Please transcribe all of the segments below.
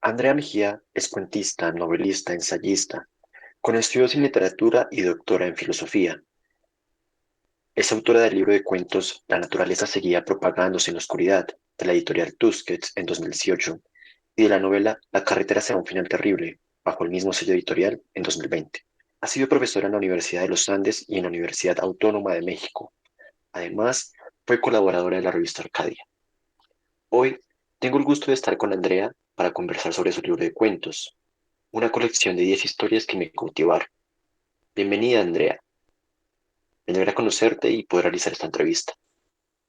Andrea Mejía es cuentista, novelista, ensayista, con estudios en literatura y doctora en filosofía. Es autora del libro de cuentos La naturaleza seguía propagándose en la oscuridad, de la editorial Tusquets en 2018, y de la novela La carretera será un final terrible, bajo el mismo sello editorial en 2020. Ha sido profesora en la Universidad de los Andes y en la Universidad Autónoma de México. Además, fue colaboradora de la revista Arcadia. Hoy tengo el gusto de estar con Andrea para conversar sobre su libro de cuentos, una colección de 10 historias que me cautivaron. Bienvenida, Andrea. Me alegra conocerte y poder realizar esta entrevista.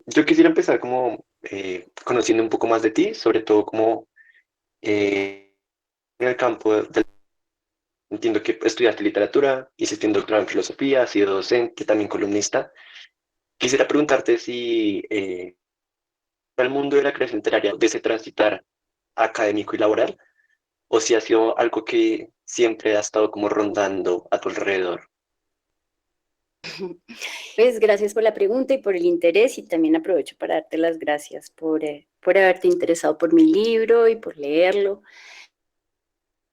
Yo quisiera empezar como conociendo un poco más de ti, sobre todo como en el campo del... Entiendo que estudiaste literatura, hiciste un doctorado en filosofía, has sido docente, también columnista. Quisiera preguntarte si el mundo de la creación literaria desde transitar académico y laboral, o si ha sido algo que siempre ha estado como rondando a tu alrededor. Pues gracias por la pregunta y por el interés, y también aprovecho para darte las gracias por haberte interesado por mi libro y por leerlo.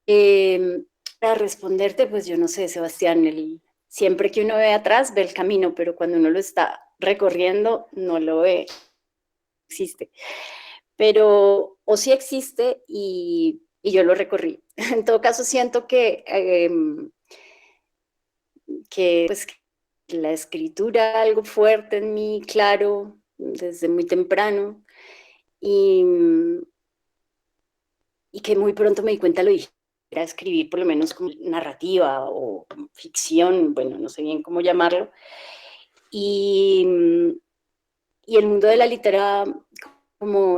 Eh, para responderte, pues yo no sé, Sebastián, siempre que uno ve atrás ve el camino, pero cuando uno lo está recorriendo no lo ve, existe. Pero o sí existe y yo lo recorrí. En todo caso, siento que pues, la escritura algo fuerte en mí, claro, desde muy temprano, y, y que muy pronto me di cuenta lo dije, era escribir por lo menos como narrativa o ficción, bueno, no sé bien cómo llamarlo, y, y el mundo de la literatura como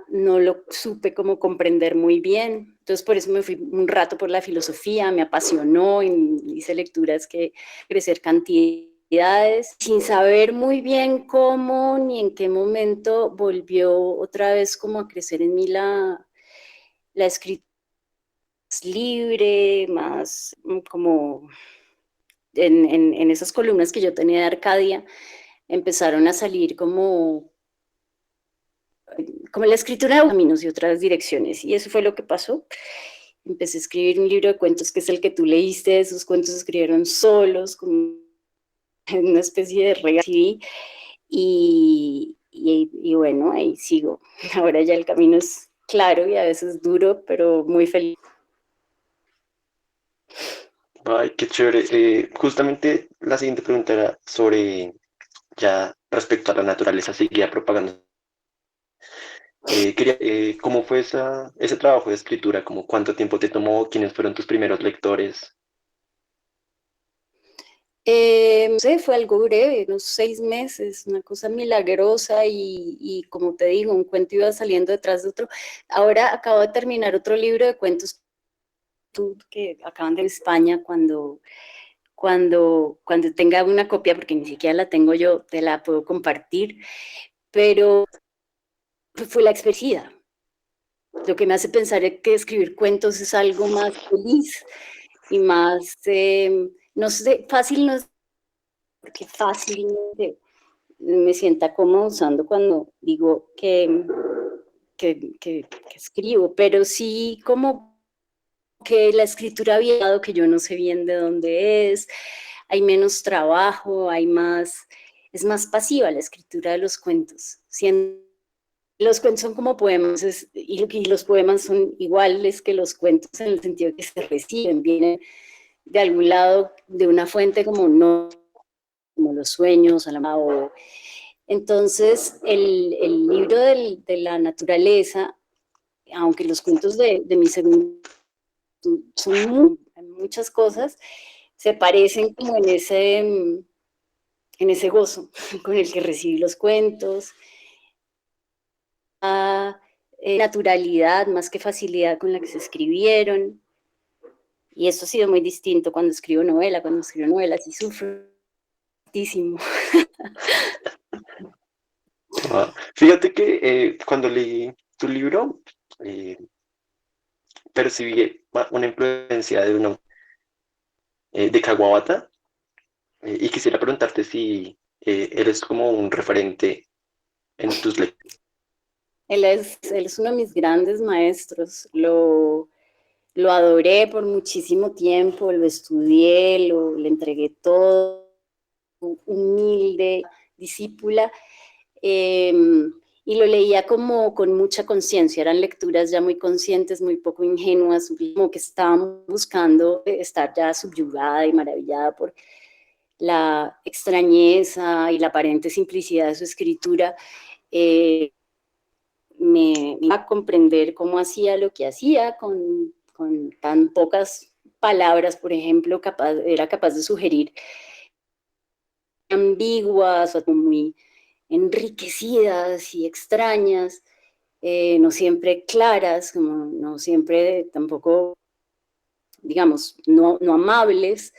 no lo supe como comprender muy bien, entonces por eso me fui un rato por la filosofía, me apasionó, y hice lecturas que crecer cantidades, sin saber muy bien cómo ni en qué momento volvió otra vez como a crecer en mí la escritura más libre, más como en esas columnas que yo tenía de Arcadia, empezaron a salir como la escritura de caminos y otras direcciones, y eso fue lo que pasó. Empecé a escribir un libro de cuentos que es el que tú leíste, esos cuentos se escribieron solos, como una especie de regalo, y bueno, ahí sigo. Ahora ya el camino es claro y a veces duro, pero muy feliz. Ay, qué chévere. Justamente la siguiente pregunta era sobre ya respecto a la naturaleza seguía propagando. ¿Cómo fue ese trabajo de escritura? ¿Cómo cuánto tiempo te tomó? ¿Quiénes fueron tus primeros lectores? No sé, fue algo breve, unos 6 meses, una cosa milagrosa y como te digo, un cuento iba saliendo detrás de otro. Ahora acabo de terminar otro libro de cuentos que acaban de España. Cuando tenga una copia, porque ni siquiera la tengo yo, te la puedo compartir, pero fue la experiencia. Lo que me hace pensar es que escribir cuentos es algo más feliz y más, no sé, fácil no es, porque fácil me sienta cómodo usando cuando digo que escribo, pero sí como que la escritura había dado, que yo no sé bien de dónde es, hay menos trabajo, es más pasiva la escritura de los cuentos. Los cuentos son como poemas, y los poemas son iguales que los cuentos en el sentido que se reciben, vienen de algún lado, de una fuente como no, como los sueños, o entonces el libro de la naturaleza, aunque los cuentos de mi segundo son muchas cosas, se parecen como en ese gozo con el que recibí los cuentos, a naturalidad más que facilidad con la que se escribieron. Y eso ha sido muy distinto cuando escribo novela. Cuando escribo novela sí sufro muchísimo. Ah, fíjate que cuando leí tu libro, eh, percibí una influencia de Kawabata, y quisiera preguntarte si eres como un referente en tus lecturas. Él es uno de mis grandes maestros. Lo adoré por muchísimo tiempo, lo estudié, le entregué todo, humilde, discípula, eh, y lo leía como con mucha conciencia, eran lecturas ya muy conscientes, muy poco ingenuas, como que estábamos buscando estar ya subyugada y maravillada por la extrañeza y la aparente simplicidad de su escritura. eh, me iba a comprender cómo hacía lo que hacía con tan pocas palabras, por ejemplo, era capaz de sugerir ambiguas o muy enriquecidas y extrañas, no siempre claras, como no siempre tampoco, digamos, no amables.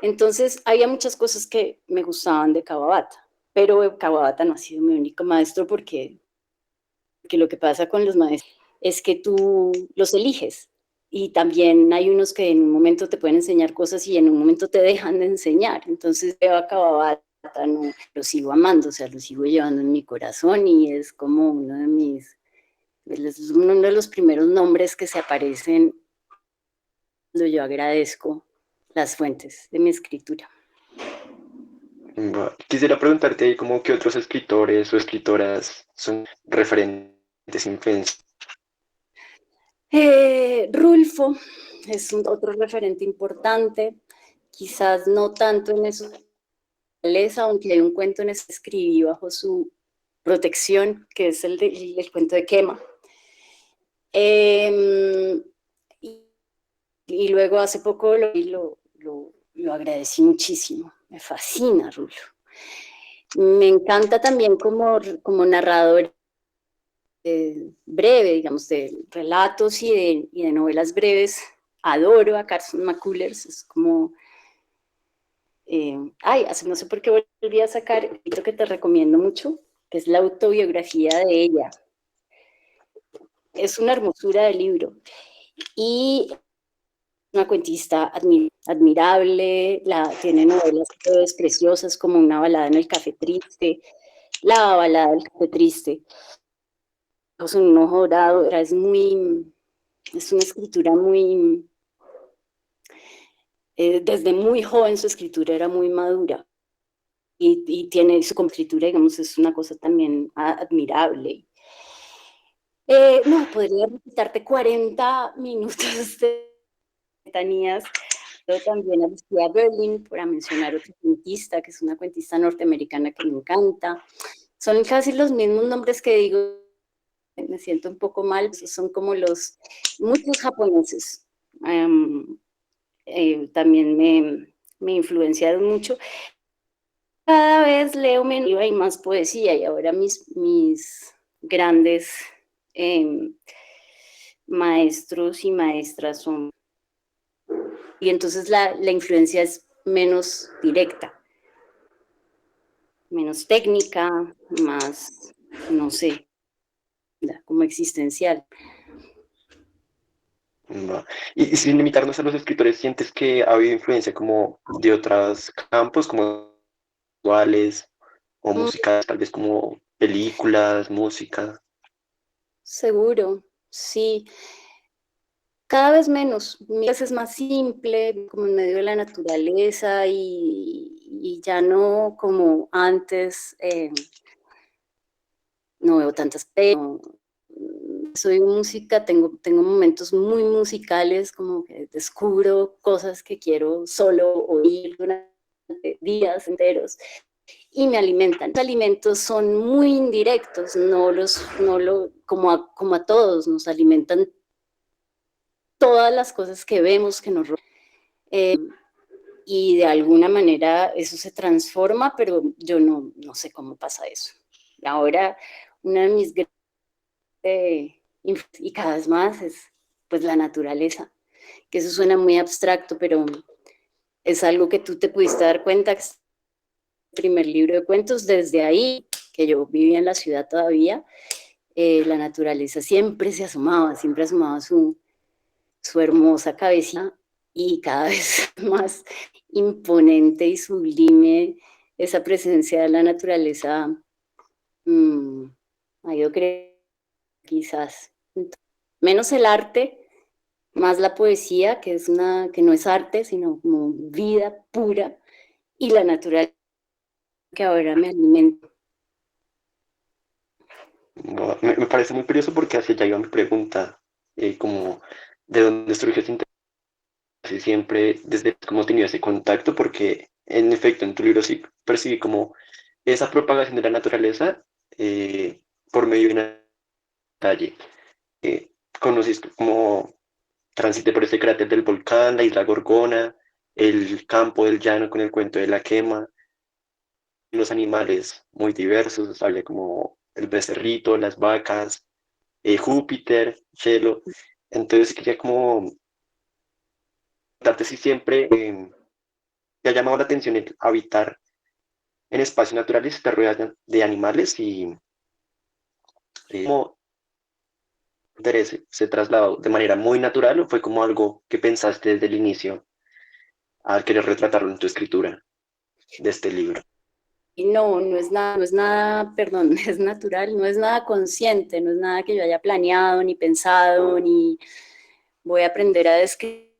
Entonces, había muchas cosas que me gustaban de Kawabata, pero Kawabata no ha sido mi único maestro porque lo que pasa con los maestros es que tú los eliges y también hay unos que en un momento te pueden enseñar cosas y en un momento te dejan de enseñar. Entonces, yo a Kawabata no, lo sigo amando, o sea, lo sigo llevando en mi corazón y es como uno de los primeros nombres que se aparecen cuando yo agradezco las fuentes de mi escritura. Quisiera preguntarte ahí como qué otros escritores o escritoras son referentes, influencias. Rulfo es otro referente importante, quizás no tanto en eso, aunque hay un cuento en ese que escribí bajo su protección, que es el cuento de Quema. Y luego hace poco lo agradecí muchísimo, me fascina Rulfo. Me encanta también como narrador breve, digamos, de relatos y de novelas breves. Adoro a Carson McCullers, es como... no sé por qué volví a sacar un libro que te recomiendo mucho, que es la autobiografía de ella. Es una hermosura de libro. Y una cuentista admirable, tiene novelas preciosas como Una balada en el café triste, La balada del café triste, es un ojo dorado, es una escritura muy, desde muy joven su escritura era muy madura y tiene su escritura, digamos, es una cosa también admirable. No, podría recitarte 40 minutos de letanías, pero también a Lucía Berlin, para mencionar otra cuentista, que es una cuentista norteamericana que me encanta. Son casi los mismos nombres que digo, me siento un poco mal, son como muchos japoneses. También me influenciaron mucho. Cada vez leo menos y más poesía, y ahora mis grandes maestros y maestras son... Y entonces la influencia es menos directa, menos técnica, más, no sé, como existencial. Y sin limitarnos a los escritores, ¿sientes que ha habido influencia como de otros campos, como visuales o Mm, musicales, tal vez como películas, música? seguro, sí. Cada vez menos. Mi casa es más simple, como en medio de la naturaleza y ya no como antes. No veo tantas pelis. Soy música, tengo momentos muy musicales, como que descubro cosas que quiero solo oír durante días enteros y me alimentan. Los alimentos son muy indirectos, como a todos, nos alimentan todas las cosas que vemos que nos rodean. Y de alguna manera eso se transforma, pero yo no sé cómo pasa eso. Ahora, una de mis y cada vez más es pues la naturaleza, que eso suena muy abstracto, pero es algo que tú te pudiste dar cuenta, que es el primer libro de cuentos, desde ahí, que yo vivía en la ciudad todavía, la naturaleza siempre asomaba su hermosa cabeza y cada vez más imponente y sublime esa presencia de la naturaleza ha ido creciendo. quizás. Menos el arte, más la poesía, que no es arte, sino como vida pura, y la naturaleza que ahora me alimenta. No, me parece muy curioso porque hacia allá iba mi pregunta, como de dónde surgió ese interés y siempre, desde cómo he tenido ese contacto, porque en efecto en tu libro sí percibí como esa propagación de la naturaleza por medio de una calle. Conociste como transité por ese cráter del volcán, la isla Gorgona, el campo del llano con el cuento de la quema, los animales muy diversos, había como el becerrito, las vacas, Júpiter, cielo. Entonces quería como preguntarte si siempre te ha llamado la atención el habitar en espacios naturales y te rodeas de animales y cómo tu interés se trasladó de manera muy natural o fue como algo que pensaste desde el inicio al querer retratarlo en tu escritura de este libro. Y no, no es nada, perdón, es natural, no es nada consciente, no es nada que yo haya planeado, ni pensado, ni voy a aprender a describir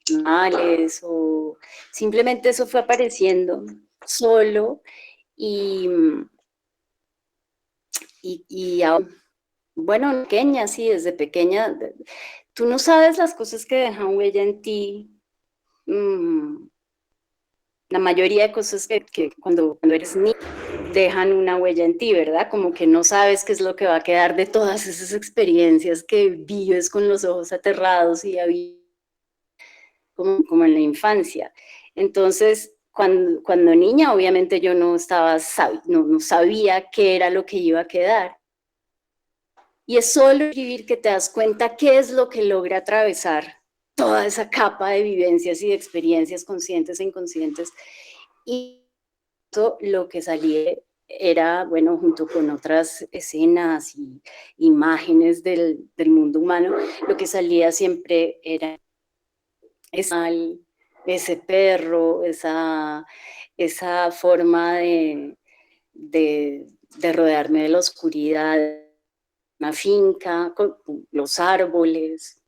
animales, o simplemente eso fue apareciendo solo y, y bueno, pequeña, sí, desde pequeña, tú no sabes las cosas que dejan huella en ti. La mayoría de cosas que cuando eres niño dejan una huella en ti, ¿verdad? Como que no sabes qué es lo que va a quedar de todas esas experiencias que vives con los ojos aterrados y como en la infancia. Entonces, cuando niña, obviamente yo no sabía qué era lo que iba a quedar. Y es solo escribir que te das cuenta qué es lo que logra atravesar toda esa capa de vivencias y de experiencias conscientes e inconscientes. Y lo que salía era, bueno, junto con otras escenas y imágenes del mundo humano, lo que salía siempre era ese perro, esa forma de rodearme de la oscuridad, una finca, con los árboles.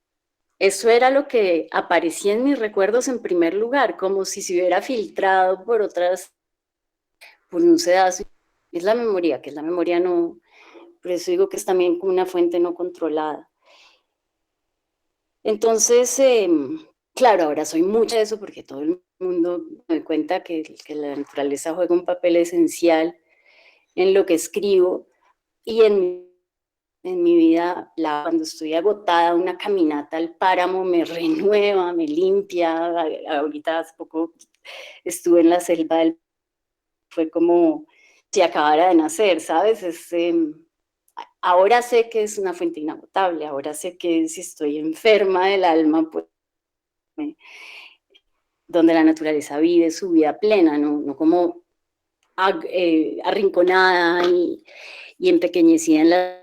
Eso era lo que aparecía en mis recuerdos en primer lugar, como si se hubiera filtrado por un sedazo. Es la memoria, que es la memoria no, por eso digo que es también como una fuente no controlada. Entonces, claro, ahora soy mucha de eso porque todo el mundo me da cuenta que la naturaleza juega un papel esencial en lo que escribo y en mi vida, cuando estoy agotada, una caminata al páramo me renueva, me limpia. Ahorita hace poco estuve en la selva fue como si acabara de nacer, ¿sabes? Ahora sé que es una fuente inagotable, ahora sé que si estoy enferma del alma, pues donde la naturaleza vive su vida plena, no como arrinconada y empequeñecida en la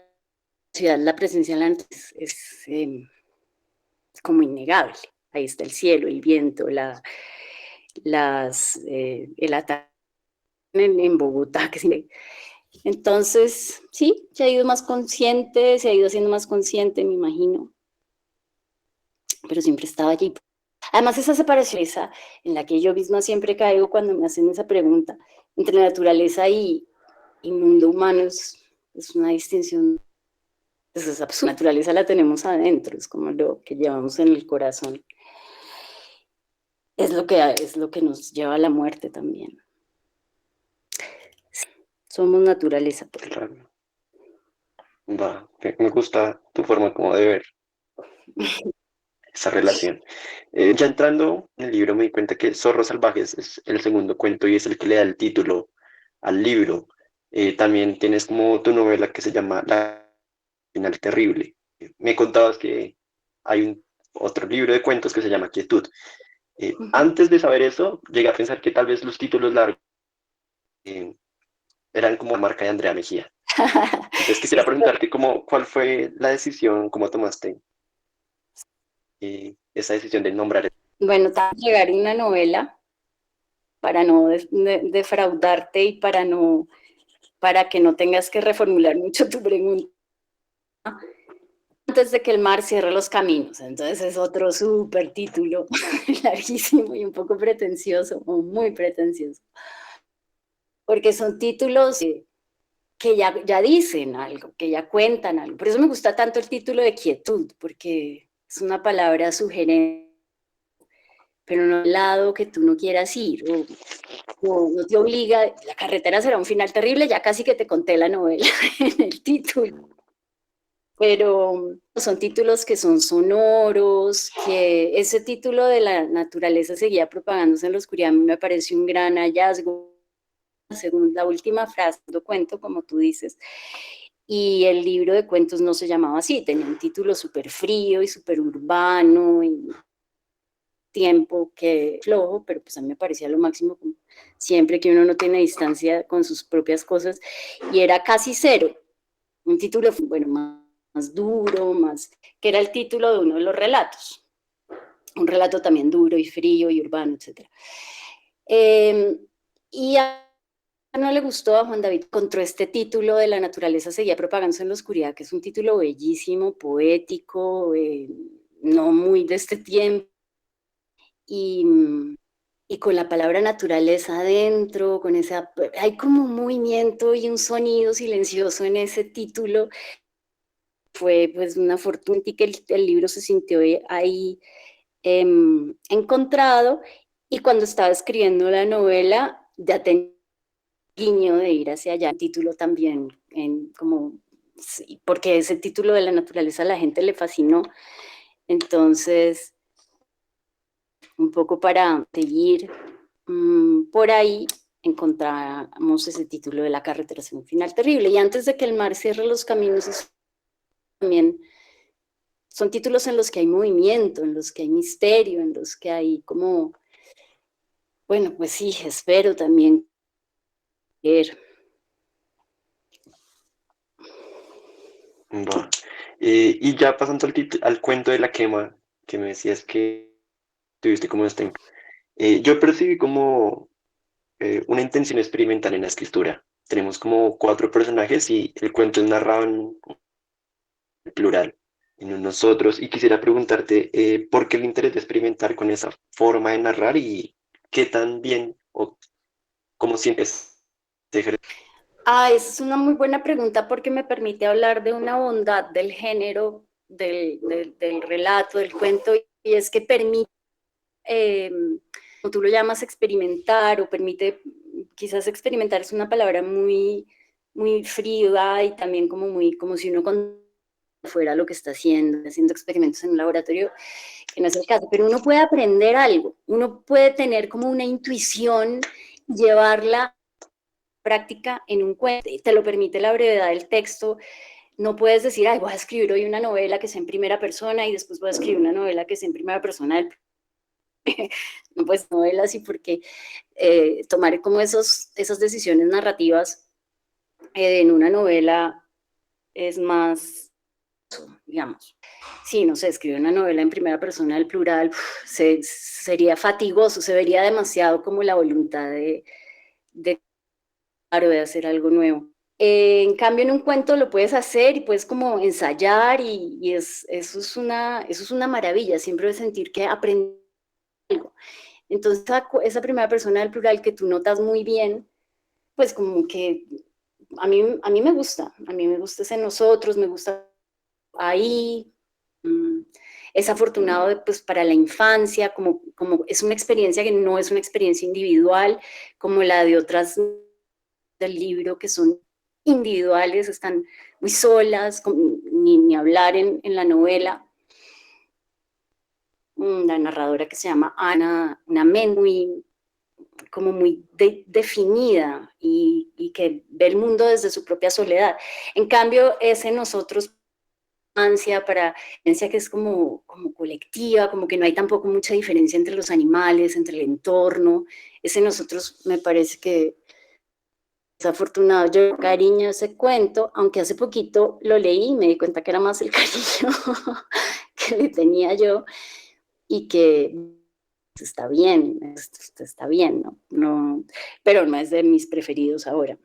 ciudad. La presencia de la naturaleza es como innegable. Ahí está el cielo, el viento, el ataque en Bogotá, que sí. Entonces, sí, se ha ido más consciente, se ha ido haciendo más consciente, me imagino, pero siempre estaba allí. Además, esa separación esa en la que yo misma siempre caigo cuando me hacen esa pregunta entre naturaleza y mundo humano es una distinción. Pues esa naturaleza la tenemos adentro, es como lo que llevamos en el corazón. Es lo que nos lleva a la muerte también. Somos naturaleza. Claro. Va, me gusta tu forma como de ver esa relación. Ya entrando en el libro me di cuenta que Zorros Salvajes es el segundo cuento y es el que le da el título al libro. También tienes como tu novela que se llama La Final Terrible. Me contabas que hay otro libro de cuentos que se llama Quietud. Antes de saber eso, llegué a pensar que tal vez los títulos largos eh, eran como la marca de Andrea Mejía. Entonces quisiera preguntarte cuál fue la decisión, cómo tomaste esa decisión de nombrar. Bueno, llegar una novela para no defraudarte y para que no tengas que reformular mucho tu pregunta. Antes de que el mar cierre los caminos. Entonces es otro súper título, larguísimo y un poco pretencioso, o muy pretencioso. Porque son títulos que ya dicen algo, que ya cuentan algo. Por eso me gusta tanto el título de Quietud, porque es una palabra sugerente, pero no al lado que tú no quieras ir, o no te obliga. La carretera será un final terrible, ya casi que te conté la novela en el título. Pero son títulos que son sonoros, que ese título de la naturaleza seguía propagándose en la oscuridad, a mí me parece un gran hallazgo, según la última frase del cuento, como tú dices, y el libro de cuentos no se llamaba así, tenía un título súper frío y súper urbano, y tiempo que flojo, pero pues a mí me parecía lo máximo, siempre que uno no tiene distancia con sus propias cosas, y era Casi Cero, un título, bueno, más duro, que era el título de uno de los relatos, un relato también duro y frío y urbano, etc. Y no le gustó a Juan David, encontró este título de La naturaleza seguía propagándose en la oscuridad, que es un título bellísimo, poético, no muy de este tiempo, y, y con la palabra naturaleza adentro, con esa, hay como un movimiento y un sonido silencioso en ese título. Fue pues una fortuna que el libro se sintió ahí encontrado, y cuando estaba escribiendo la novela ya tenía guiño de ir hacia allá, el título también, como, sí, porque ese título de La naturaleza a la gente le fascinó, entonces un poco para seguir por ahí encontramos ese título de La carretera hacia un final terrible, y antes de que el mar cierre los caminos, también son títulos en los que hay movimiento, en los que hay misterio, en los que hay como, bueno, pues sí, espero también ver. Va. Y ya pasando al cuento de la quema, que me decías que tuviste como yo percibí como una intención experimental en la escritura. Tenemos como cuatro personajes y el cuento es narrado en plural, en un nosotros, y quisiera preguntarte por qué el interés de experimentar con esa forma de narrar y qué tan bien o cómo sientes este ejercicio. Esa es una muy buena pregunta porque me permite hablar de una bondad del género, del relato, del cuento, y es que permite, como tú lo llamas, experimentar, o permite, quizás experimentar es una palabra muy fría y también como muy, como si uno fuera lo que está haciendo experimentos en un laboratorio, que no es el caso, pero uno puede aprender algo, uno puede tener como una intuición, llevarla a práctica en un cuento, y te lo permite la brevedad del texto. No puedes decir, ay, voy a escribir hoy una novela que sea en primera persona y después voy a escribir una novela que sea en primera persona del no, pues novelas, así, porque tomar como esas decisiones narrativas en una novela es más, digamos, sí, no sé, escribir una novela en primera persona del plural sería fatigoso, se vería demasiado como la voluntad de, claro, de hacer algo nuevo. En cambio, en un cuento lo puedes hacer y puedes como ensayar, eso es una maravilla, siempre sentir que aprendes algo. Entonces, esa primera persona del plural que tú notas muy bien, pues como que a mí me gusta ese nosotros, me gusta ahí, mm, es afortunado pues para la infancia, como es una experiencia que no es una experiencia individual, como la de otras del libro que son individuales, están muy solas, ni hablar en la novela. La narradora que se llama Ana, una mente como muy definida y que ve el mundo desde su propia soledad. En cambio, ese nosotros ansia para ansia que es como colectiva, como que no hay tampoco mucha diferencia entre los animales, entre el entorno. Ese nosotros me parece que es afortunado. Yo cariño ese cuento, aunque hace poquito lo leí y me di cuenta que era más el cariño que le tenía yo, y que está bien, ¿no? No, pero no es de mis preferidos ahora.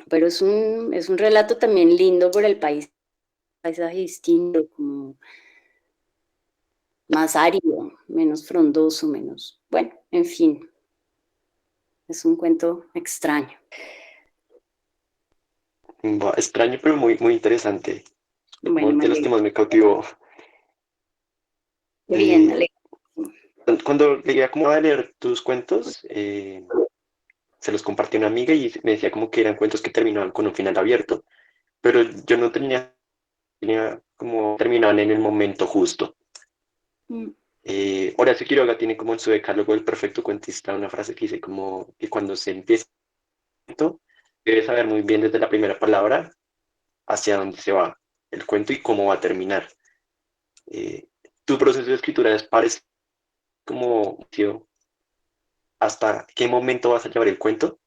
Pero es un relato también lindo por el país. paisaje distinto, como más árido, menos frondoso, menos, bueno, en fin, es un cuento extraño. Extraño, pero muy, muy interesante. Bueno, Como me de los que alegro. más me cautivó. Qué bien, me Eh, alegro. cuando llegué a como a leer tus cuentos, se los compartí a una amiga y me decía como que eran cuentos que terminaban con un final abierto, pero yo no tenía como terminaban en el momento justo. Mm. Horacio Quiroga tiene como en su decálogo el perfecto cuentista una frase que dice como que cuando se empieza un cuento, debe saber muy bien desde la primera palabra hacia dónde se va el cuento y cómo va a terminar. Eh, Tu proceso de escritura es parecido como tío, hasta qué momento vas a llevar el cuento.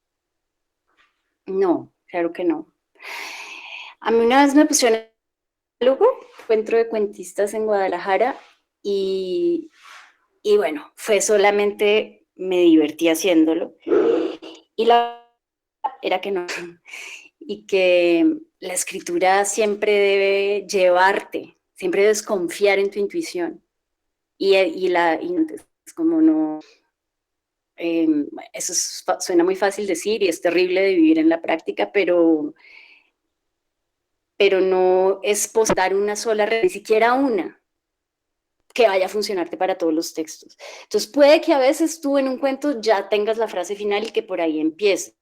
No, claro que no. A mí una vez me pusieron algo, encuentro de cuentistas en Guadalajara, y, y bueno, fue solamente, me divertí haciéndolo. Y la era que no, y que la escritura siempre debe llevarte, siempre debes confiar en tu intuición. Y es como no, eh, eso suena muy fácil decir y es terrible de vivir en la práctica, pero no es postar una sola red, ni siquiera una, que vaya a funcionarte para todos los textos. Entonces puede que a veces tú en un cuento ya tengas la frase final y que por ahí empiece.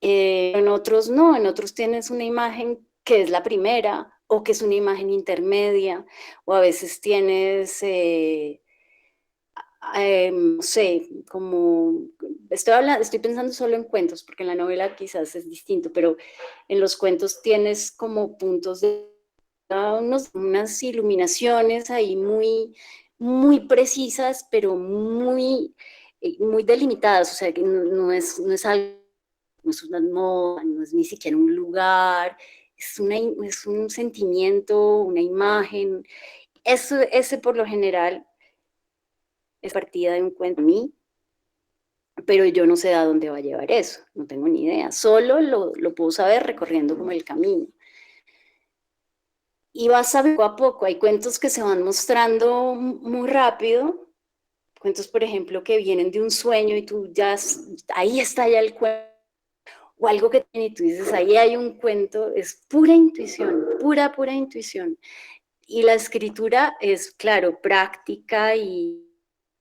En otros no, en otros tienes una imagen que es la primera o que es una imagen intermedia, o a veces tienes, no sé, como, estoy pensando solo en cuentos, porque en la novela quizás es distinto, pero en los cuentos tienes como puntos de unas iluminaciones ahí muy, muy precisas, pero muy, muy delimitadas, o sea, que no es algo, no es una moda, no es ni siquiera un lugar, es un sentimiento, una imagen. Ese por lo general es partida de un cuento a mí, pero yo no sé a dónde va a llevar eso, no tengo ni idea, solo lo puedo saber recorriendo como el camino. Y vas a ver poco a poco, hay cuentos que se van mostrando muy rápido, cuentos, por ejemplo, que vienen de un sueño y tú ya, ahí está ya el cuento, o algo que y tú dices, ahí hay un cuento, es pura intuición, pura, pura intuición. Y la escritura es, claro, práctica y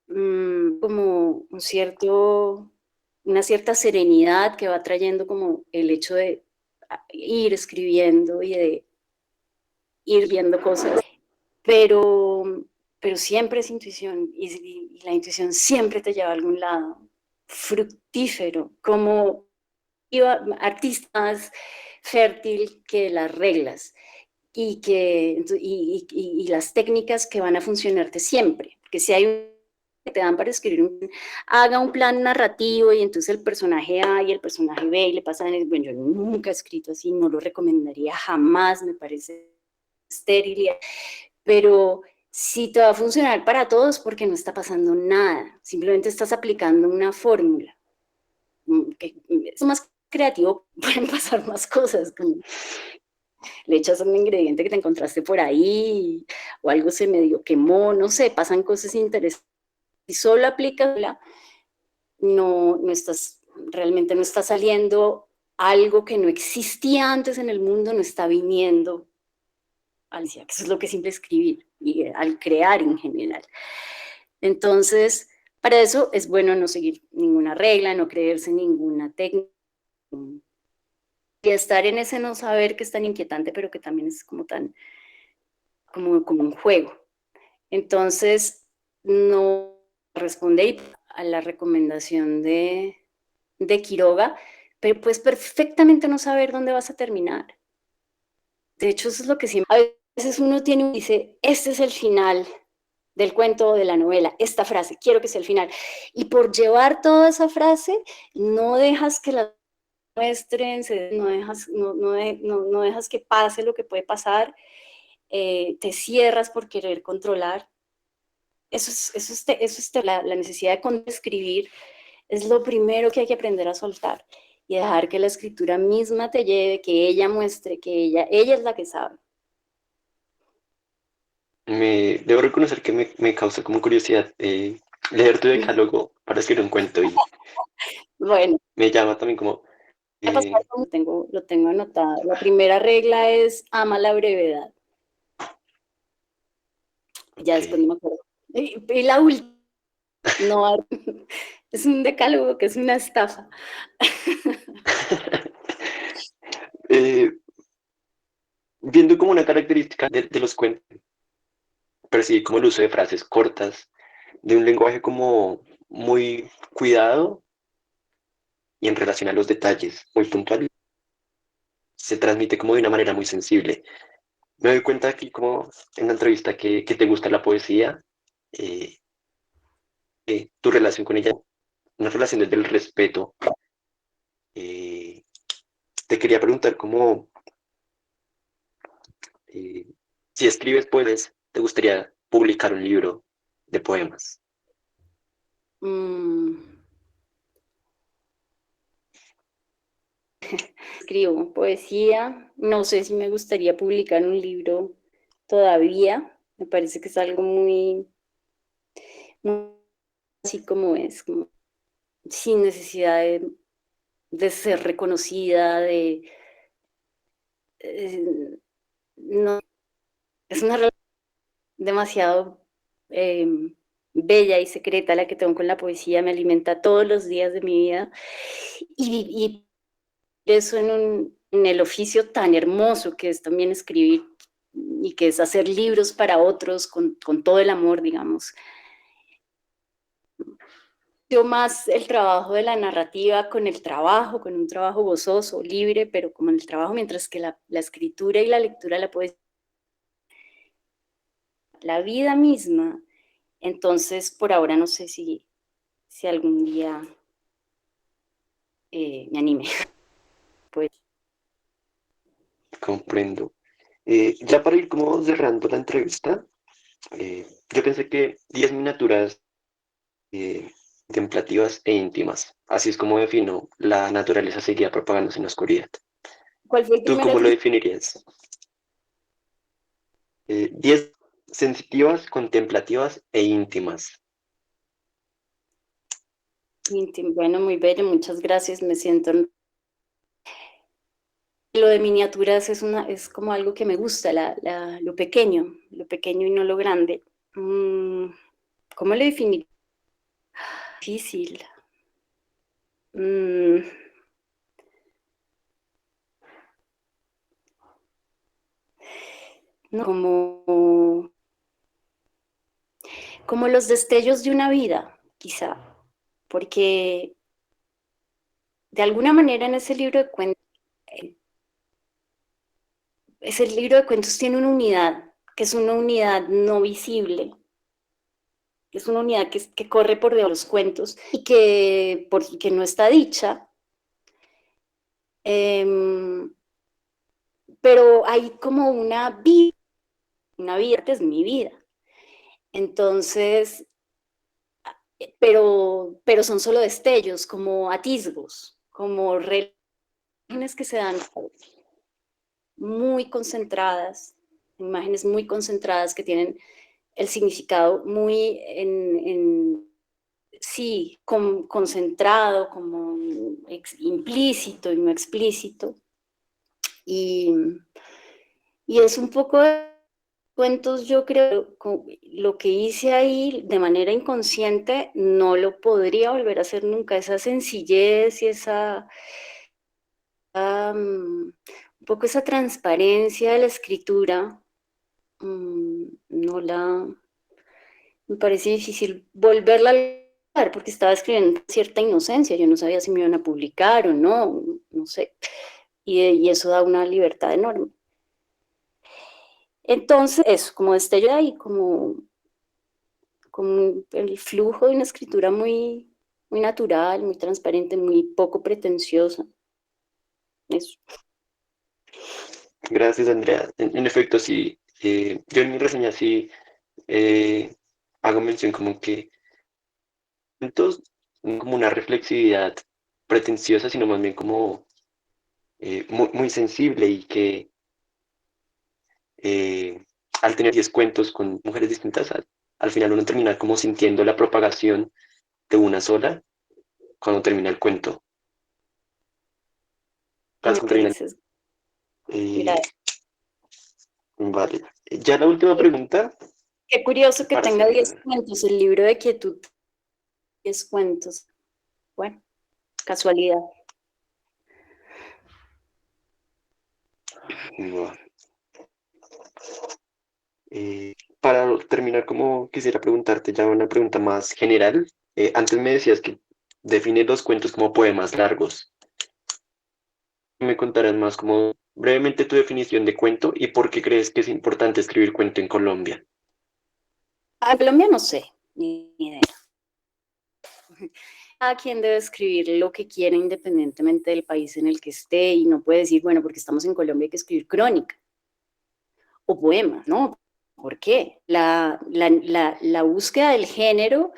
como una cierta serenidad que va trayendo como el hecho de ir escribiendo y de ir viendo cosas, pero, pero siempre es intuición y la intuición siempre te lleva a algún lado fructífero, como artista más fértil que las reglas y las técnicas que van a funcionarte siempre, porque si hay un que te dan para escribir haga un plan narrativo y entonces el personaje A y el personaje B y le pasan, bueno, yo nunca he escrito así, no lo recomendaría jamás, me parece estéril, pero sí te va a funcionar para todos porque no está pasando nada, simplemente estás aplicando una fórmula, que es más creativo, pueden pasar más cosas, como le echas un ingrediente que te encontraste por ahí o algo se medio quemó, no sé, pasan cosas interesantes. Si solo aplicas, no estás, realmente no está saliendo algo que no existía antes en el mundo, no está viniendo al que eso es lo que es simple escribir y al crear en general. Entonces, para eso es bueno no seguir ninguna regla, no creerse ninguna técnica y estar en ese no saber que es tan inquietante, pero que también es como tan, como un juego. Entonces, no respondí a la recomendación de Quiroga, pero pues perfectamente no saber dónde vas a terminar. De hecho, eso es lo que siempre, a veces uno tiene, dice, este es el final del cuento o de la novela, esta frase, quiero que sea el final. Y por llevar toda esa frase, no dejas que la muestren, no dejas que pase lo que puede pasar, te cierras por querer controlar. La necesidad de escribir es lo primero que hay que aprender a soltar y dejar que la escritura misma te lleve, que ella muestre, que ella es la que sabe. Debo reconocer que me causa como curiosidad leer tu decálogo para escribir un cuento y Bueno, me llama también como, voy a pasar eh, lo tengo anotado. La primera regla es ama la brevedad. Ya ok. después no me acuerdo. Y la última, no, es un decálogo que es una estafa. Eh, viendo como una característica de los cuentos, percibí como el uso de frases cortas, de un lenguaje como muy cuidado y en relación a los detalles, muy puntual, se transmite como de una manera muy sensible. Me doy cuenta aquí como en la entrevista que te gusta la poesía, eh, tu relación con ella, una relación desde el respeto. Eh, te quería preguntar cómo, eh, si escribes poemas, ¿te gustaría publicar un libro de poemas? Mm, escribo poesía, no sé si me gustaría publicar un libro todavía, me parece que es algo muy, muy así como es, como sin necesidad de ser reconocida, eh, no, es una relación demasiado bella y secreta la que tengo con la poesía, me alimenta todos los días de mi vida y eso en el oficio tan hermoso que es también escribir y que es hacer libros para otros con todo el amor, digamos. Yo más el trabajo de la narrativa con el trabajo, con un trabajo gozoso, libre, pero como en el trabajo, mientras que la escritura y la lectura la poesía, la vida misma. Entonces, por ahora no sé si algún día me anime. Pues, Comprendo. Ya para ir como cerrando la entrevista, yo pensé que 10 miniaturas contemplativas e íntimas, así es como defino la naturaleza seguía propagándose en la oscuridad. ¿cuál fue el ¿Tú primero? cómo lo definirías? 10 sensitivas, contemplativas e íntimas. Bueno, muy bello, muchas gracias, me siento. Lo de miniaturas es como algo que me gusta, lo pequeño y no lo grande. ¿Cómo le definir? Difícil. Mm, no, como los destellos de una vida, quizá, porque de alguna manera en ese libro de cuentos, ese libro de cuentos tiene una unidad, que es una unidad no visible, que es una unidad que corre por debajo de los cuentos y que no está dicha, eh, pero hay como una vida que es mi vida. Entonces, pero son solo destellos, como atisbos, como imágenes que se dan muy concentradas, imágenes muy concentradas que tienen el significado muy sí, concentrado, como implícito y no explícito. Y, y es un poco de cuentos, yo creo, lo que hice ahí de manera inconsciente no lo podría volver a hacer nunca. Esa sencillez y un poco esa transparencia de la escritura, no la, me parece difícil volverla a leer porque estaba escribiendo con cierta inocencia, yo no sabía si me iban a publicar o no, no sé, y eso da una libertad enorme. Entonces, eso, como destello de ahí, como el flujo de una escritura muy natural, muy transparente, muy poco pretenciosa. Eso. Gracias, Andrea. En efecto, sí. Yo en mi reseña sí eh, hago mención como que entonces, no como una reflexividad pretenciosa, sino más bien como muy, muy sensible y que eh, al tener 10 cuentos con mujeres distintas, al final uno termina como sintiendo la propagación de una sola cuando termina el cuento. Me Cuando termina, parece, eh, mira, vale. Ya la última pregunta, qué curioso que para tenga 10 cerrar. cuentos, el libro de quietud, 10 cuentos. Bueno, casualidad. No. Para terminar, como quisiera preguntarte ya una pregunta más general. Antes me decías que defines los cuentos como poemas largos. ¿Me contarás más como brevemente tu definición de cuento y por qué crees que es importante escribir cuento en Colombia? A Colombia no sé, ni idea. Cada quien debe escribir lo que quiera independientemente del país en el que esté y no puede decir, bueno, porque estamos en Colombia hay que escribir crónica o poemas, ¿no? ¿Por qué? La búsqueda del género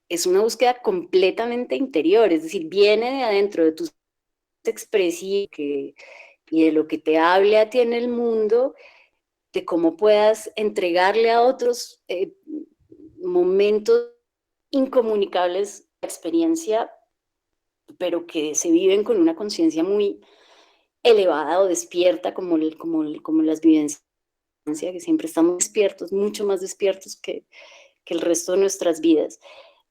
es una búsqueda completamente interior, es decir, viene de adentro de tus expresivas y de lo que te hable a ti en el mundo, de cómo puedas entregarle a otros momentos incomunicables de experiencia, pero que se viven con una conciencia muy elevada o despierta, como las vivencias, que siempre estamos despiertos, mucho más despiertos que el resto de nuestras vidas.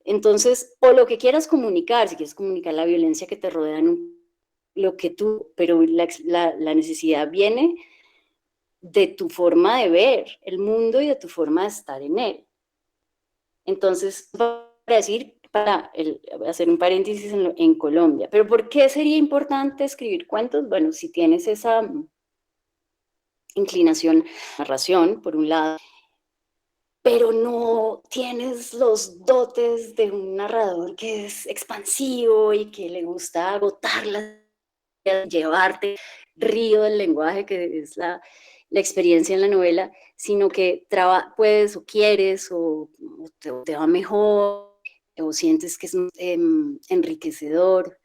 Entonces, o lo que quieras comunicar, si quieres comunicar la violencia que te rodea, lo que tú, pero la necesidad viene de tu forma de ver el mundo y de tu forma de estar en él. Entonces, para decir, hacer un paréntesis en Colombia, pero ¿por qué sería importante escribir cuentos? Bueno, si tienes esa inclinación, narración, por un lado, pero no tienes los dotes de un narrador que es expansivo y que le gusta agotarla, llevarte río del lenguaje, que es la experiencia en la novela, sino que puedes o quieres o te va mejor o sientes que es enriquecedor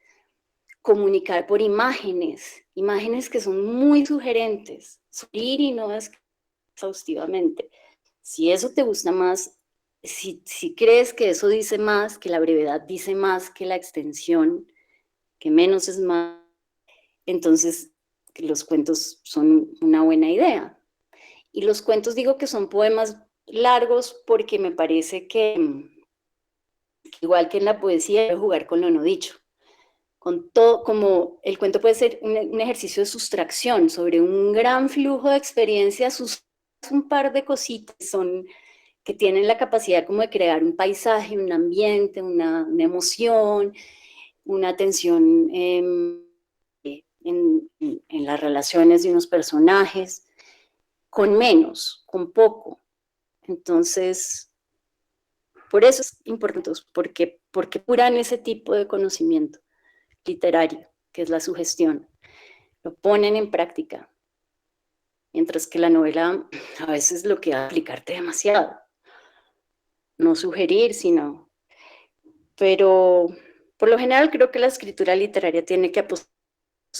comunicar por imágenes, imágenes que son muy sugerentes, subir y no es exhaustivamente. Si eso te gusta más, si crees que eso dice más, que la brevedad dice más que la extensión, que menos es más, entonces los cuentos son una buena idea. Y los cuentos digo que son poemas largos porque me parece que, igual que en la poesía, debe jugar con lo no dicho. Con todo, como el cuento puede ser un ejercicio de sustracción sobre un gran flujo de experiencias, un par de cositas que tienen la capacidad como de crear un paisaje, un ambiente, una emoción, una tensión en las relaciones de unos personajes, con menos, con poco. Entonces, por eso es importante, porque curan ese tipo de conocimiento literario, que es la sugestión. Lo ponen en práctica, mientras que la novela a veces lo que hace es aplicarte demasiado. No sugerir, sino... Pero por lo general creo que la escritura literaria tiene que apostar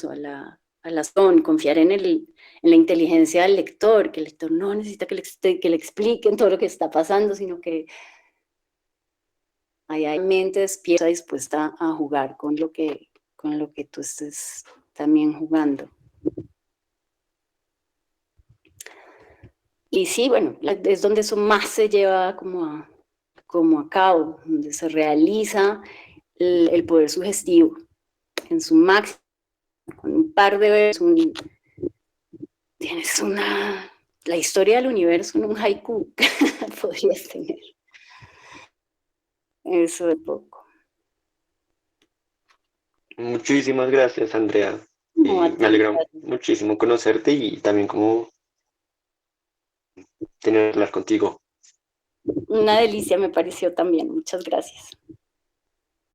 a la razón, confiar en la inteligencia del lector, que el lector no necesita que le expliquen todo lo que está pasando, sino que hay mente despierta dispuesta a jugar con lo que tú estés también jugando. Y sí, bueno, es donde eso más se lleva como a cabo, donde se realiza el poder sugestivo en su máximo, con un par de veces, tienes la historia del universo en un haiku, podrías tener. Eso de poco. Muchísimas gracias, Andrea. No, a Me ti. alegra muchísimo conocerte y también como tener que hablar contigo. Una delicia me pareció también. Muchas gracias.